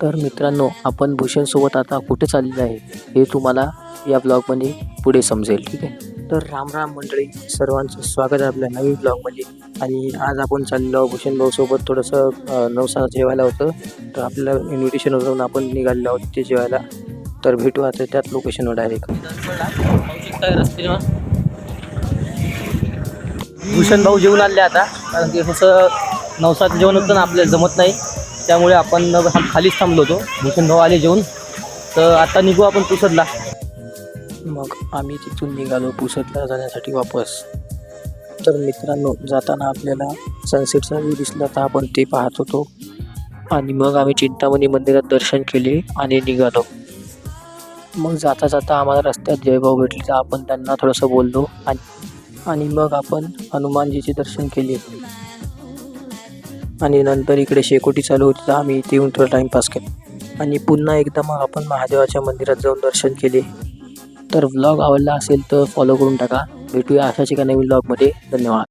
तर मित्रांनो, आपण भूषणसोबत आता कुठे चाललेलं आहे हे तुम्हाला या ब्लॉगमध्ये पुढे समजेल. ठीक आहे. तर राम राम मंडळी, सर्वांचं स्वागत आहे आपल्या नवीन ब्लॉगमध्ये. आणि आज आपण चाललो भूषण भाऊसोबत थोडंसं नवसा जेवायला होतं. तर आपल्याला इन्व्हिटेशन वरून आपण निघालेलो आहोत ते जेवायला. तर भेटू आता त्याच लोकेशनवर डायरेक्ट. भूषण भाऊ जेवून आले आता, कारण की कसं नवसाचं जेवण होतं ना, आपल्याला जमत नाही, त्यामुळे आपण खालीच थांबलो होतो. भूषण भाऊ आले जेवून, तर आता निघू आपण पुसदला. मग आम्ही तिथून निघालो पुसदला जाण्यासाठी वापस. तर मित्रांनो, जाताना आपल्याला सनसेटचा व्ह्यू दिसला, तर आपण ते पाहत होतो. आणि मग आम्ही चिंतामणी मंदिरात दर्शन केले आणि निघालो. मग जाता जाता आम्हाला रस्त्यात जयभाऊ भेटले, तर आपण त्यांना थोडंसं बोललो आणि मग आपण हनुमानजीचे दर्शन केले. आणि नंतर इकडे शेकोटी चालू होती, तर आम्ही इथे येऊन थोडा टाईमपास केला. आणि पुन्हा एकदा मग आपण महादेवाच्या मंदिरात जाऊन दर्शन केले. तर व्लॉग आवडला असेल तर फॉलो करून टाका. भेटूया अशाच एका नवीन व्लॉगमध्ये. धन्यवाद.